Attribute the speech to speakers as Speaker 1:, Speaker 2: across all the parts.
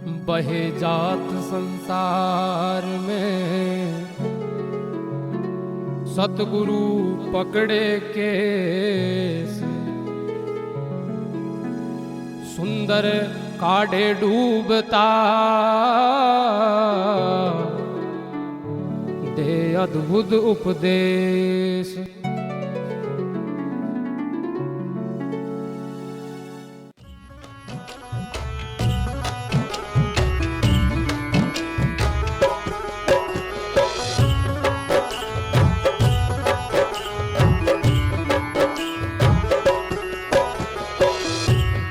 Speaker 1: बहे जात संसार में, सतगुरु पकड़े केस। सुंदर काढ़े डूबता, दे अद्भुत उपदेश।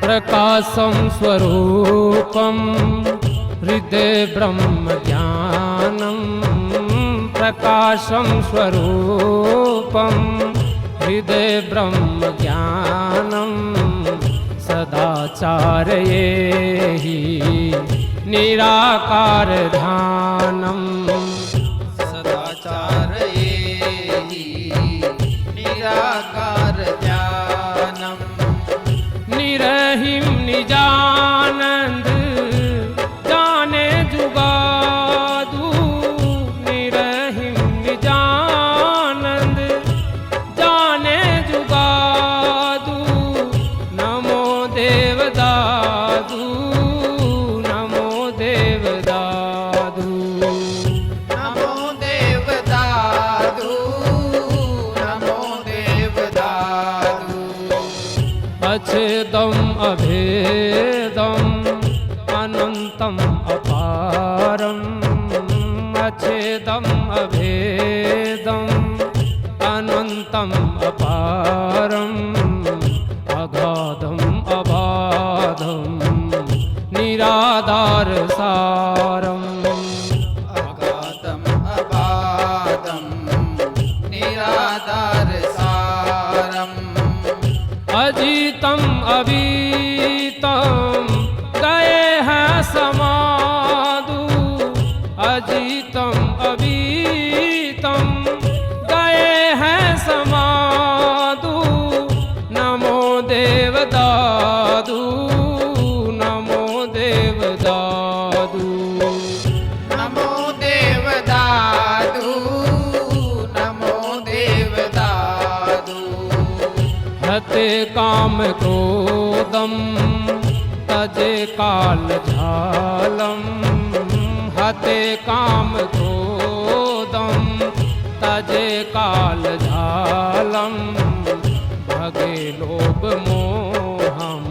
Speaker 1: प्रकाशम स्वरूपम हृदय ब्रह्म ज्ञानम। प्रकाशम स्वरूपम हृदय ब्रह्म ज्ञानम। सदाचार्ये हि निराकार ध्यानम।
Speaker 2: सदाचार्ये हि निराकार ध्यानम।
Speaker 1: निरहिम निजानंद जाने जुगादू। निरहिम निजानंद जाने जुगादू। नमो देवदादू, नमो देवदादू।
Speaker 2: नमो देवदादू, नमो देवदादू।
Speaker 1: अच्छेदम अभेदम अनंतम अपारम। अच्छेदम अभेदम अनंतम अपारम। अगाधम अबाधम निराधार सारम।
Speaker 2: अगाधम अबाधम निराधार सारम।
Speaker 1: अजीतम अभीतम गए हैं समाधु। अजीतम अभीतम गए हैं समाधु। नमो देवदादू, नमो देवदादू।
Speaker 2: नमो देवदादू, नमो देवदादू।
Speaker 1: हते काम क्रोधम तजे काल झालम। हते काम क्रोधम तजे काल झालम। भगे लोभ मोहम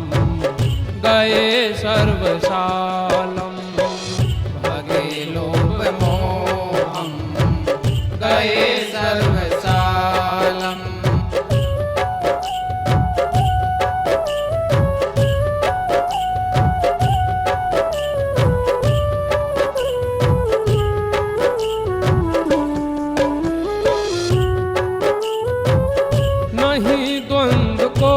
Speaker 1: गए सर्वशालम।
Speaker 2: भगे लोभ मोहम गए सर्वशालम।
Speaker 1: नहीं द्वंद्व को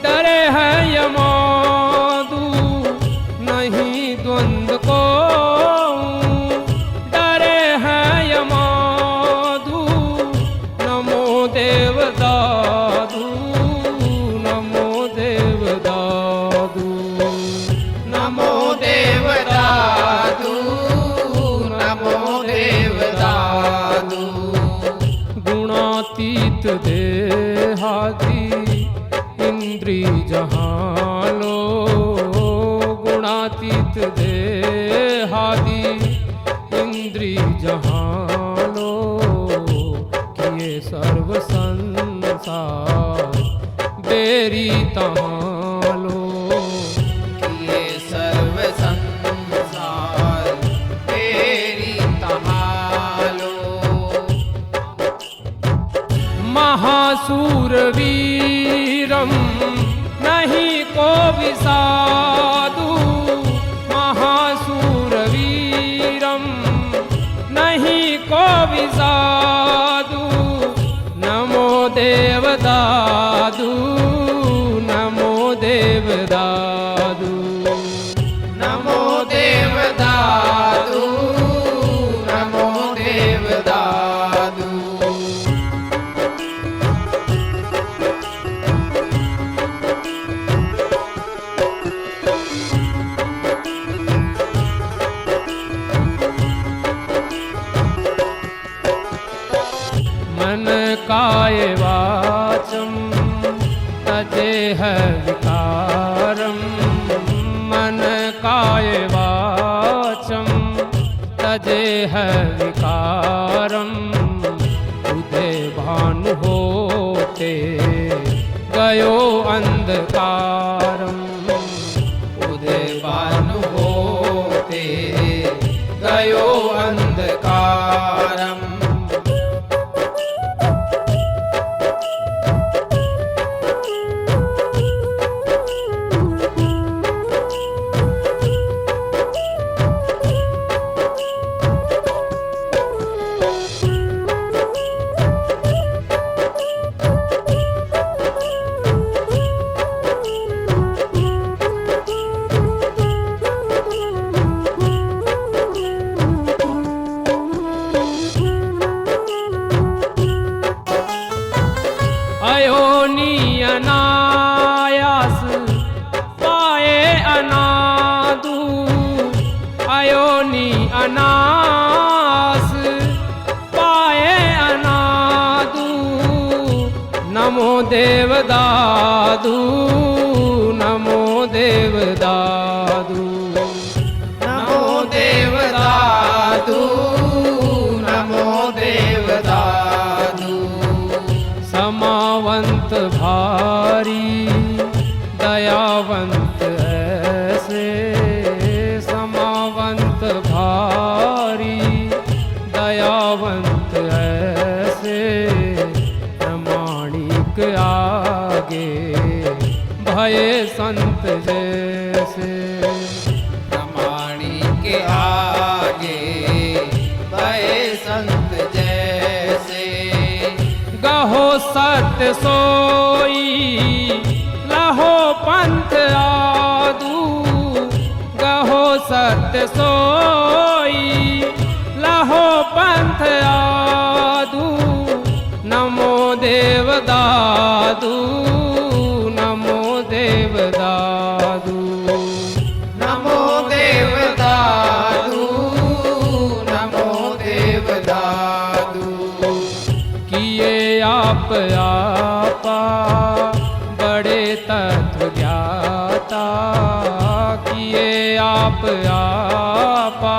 Speaker 1: डरे है यमादू। नहीं द्वंद्व को डरे है यमादू। नमो देवदादू, नमो देवदादू।
Speaker 2: नमो देवदादू, नमो देवदादू।
Speaker 1: गुणातीत देहादि इंद्री जहालो। गुणातीत देहादि इंद्री जहालो। किए सर्व संसार बेरी तहालो।
Speaker 2: किए सर्व संसार तेरी तहालो।
Speaker 1: महासूर वीरम नहीं को विसादु। महासूर वीरम नहीं को विसादु। नमो देवदादू, नमो देवदादू।
Speaker 2: नमो देवदादू, नमो देवदादू।
Speaker 1: काय वाचम तजेह विकारम उदय भानु होते गयो अंधकारम
Speaker 2: उदय भानु होते गयो अंधकारम
Speaker 1: अयोनी अनायास पाए अनादु अयोनी अनास पाए अनादु नमो देवदादु नमो देवदादु
Speaker 2: नमो देवदादु नमो देवदादु
Speaker 1: समावंत भारी दयावंत ऐसे समावंत भारी दयावंत ऐसे प्रमाणिक आगे भय संत जैसे
Speaker 2: प्रमाणिक आगे भय संत जैसे
Speaker 1: गहो सत्य सोई लहो पंथ आदू गहो सत्य सोई लहो पंथ आदू नमो देवदादू नमो देवदादू
Speaker 2: नमो देवदादु नमो देवदादु
Speaker 1: किए आप आपा बड़े तत्व ज्ञाता किए आप आपा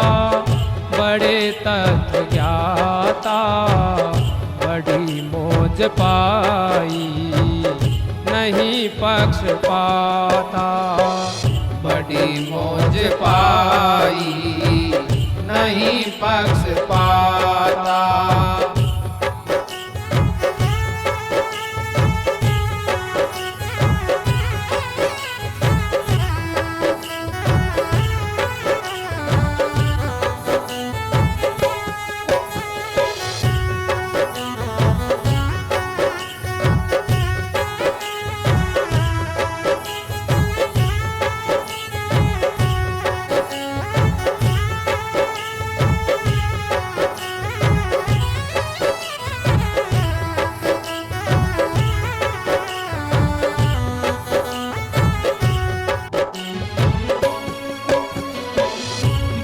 Speaker 1: बड़े तत्व ज्ञाता बड़ी मौज पाई नहीं पक्षपाता
Speaker 2: बड़ी मौज पाई नहीं पक्षपाता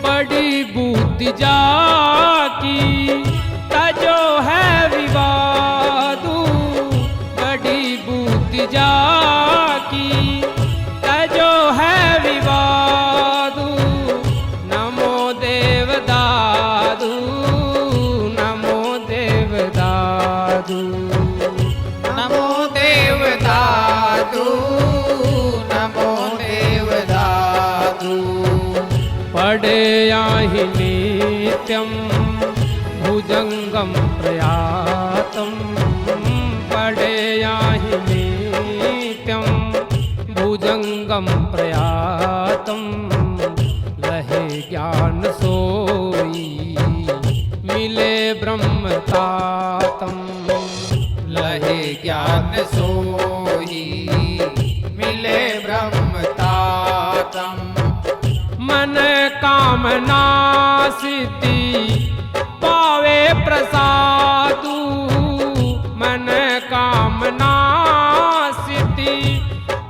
Speaker 1: बड़ी बुद्धि जाकी तजो है विवादू बड़ी बुद्धि जाकी तजो है विवादू नमो देवदादू नमो देवदादू
Speaker 2: नमो देवदादु नमो देवदादु
Speaker 1: पड़े याहि नित्यं भुजंगम प्रयातम पड़े याहि नित्यं भुजंगम प्रयातम लहे ज्ञान सोई मिले ब्रह्मतातम
Speaker 2: लहे ज्ञान सोई मिले ब्रह्मतातम
Speaker 1: मन कामना सिद्धि पावे प्रसादु मन कामना सिद्धि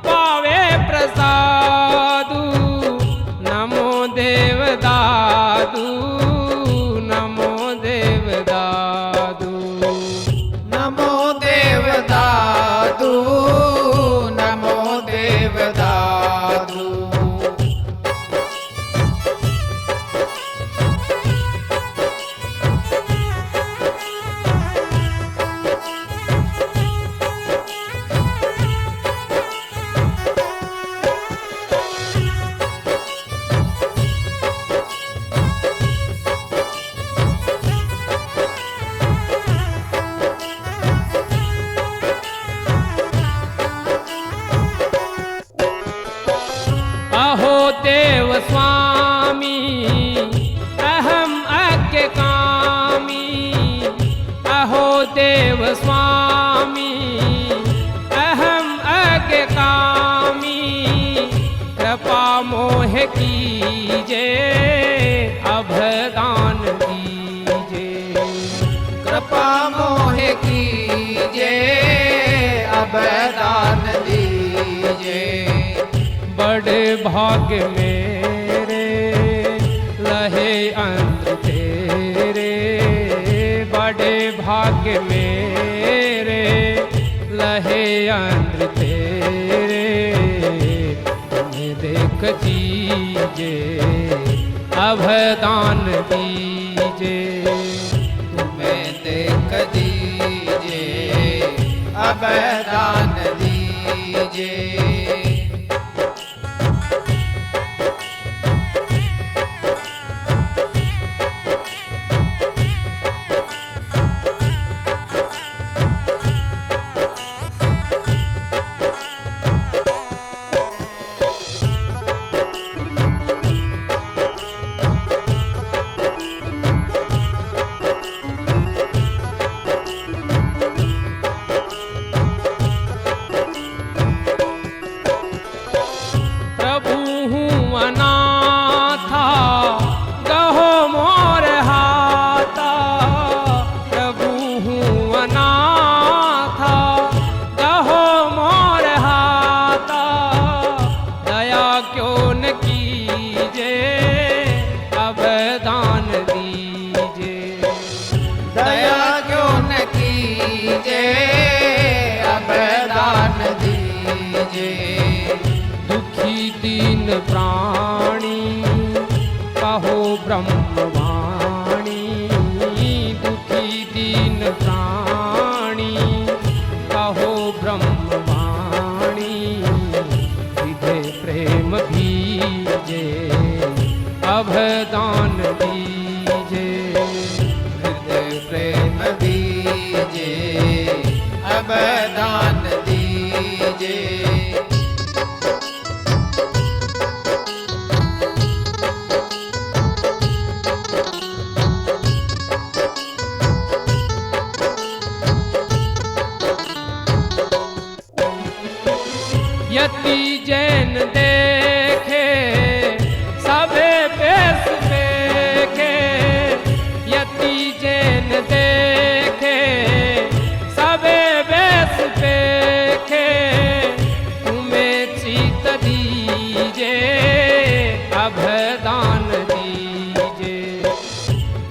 Speaker 1: पावे प्रसादु नमो देवदादु नमो देवदादु
Speaker 2: नमो देवदादु नमो देवदादु
Speaker 1: देव स्वामी अहम अज्ञ कामी, अहो देव स्वामी अहम अज्ञ कामी, कृपा मोह कीजे अभदान दीजे,
Speaker 2: कृपा मोह कीजे अभदान दीजे।
Speaker 1: बड़े भाग्य मेरे लहे अंत तेरे, बड़े भाग्य मेरे लहे अंत तेरे, तुम्हें देख दीजे अभदान दीजे,
Speaker 2: तुम्हें देख दीजे अभदान दीजे।
Speaker 1: दुखी दीन प्राणी कहो ब्रह्मवाणी, दुखी दीन प्राणी कहो ब्रह्मवाणी, विधे प्रेम भीजे अभदान दीजे,
Speaker 2: हृदय प्रेम बीजे अभदान दीजे।
Speaker 1: यति जैन देखे सबे बेस देखे, यति जैन देखे सबे बेस देखे, तुम्हें चित दीजे अभदान दीजे,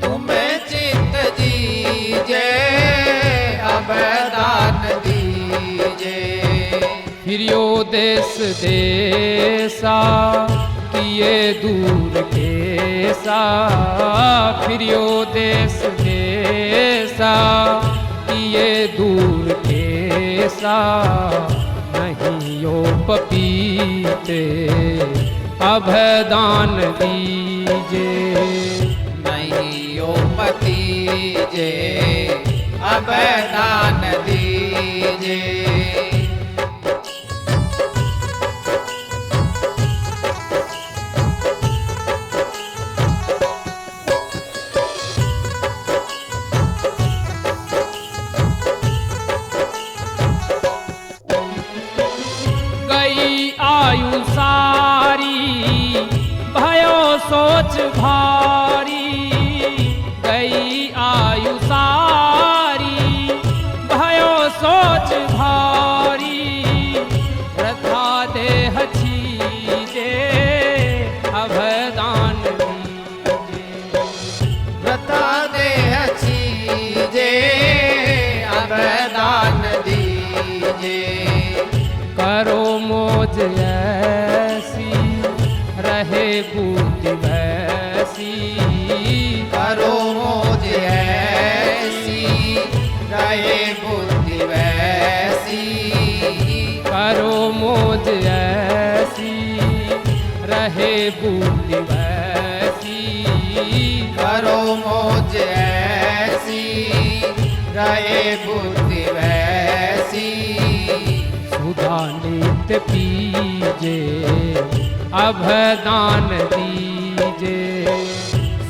Speaker 2: तुम्हें चित दीजे अभदान दीजे।
Speaker 1: फिरियो देश देसा किए दूर केसा, फिरियो देश देसा किए दूर केसा, नहीं यो पपीते अभदान दीजे,
Speaker 2: नहीं यो पतीजे अभदान दीजे।
Speaker 1: गई आयु सारी भयो सोच भारी, गई आयु सारी भयो सोच भारी, वृथा देह छीजे अभदान दीजे,
Speaker 2: व्रता देह छीजे अभदान दीजे।
Speaker 1: करो मौज ऐसी रहे बूटी वैसी,
Speaker 2: करो मौज ऐसी रहे बुद्धि वैसी,
Speaker 1: करो मौज ऐसी रहे बूटी वैसी,
Speaker 2: करो मौज ऐसी रहे बुद्धि वैसी।
Speaker 1: सुधा नित्य पीजे अभदान दीजे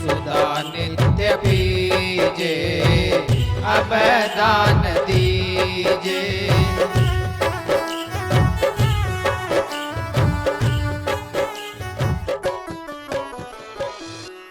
Speaker 2: सुधा नित्य पीजे अभदान दीजे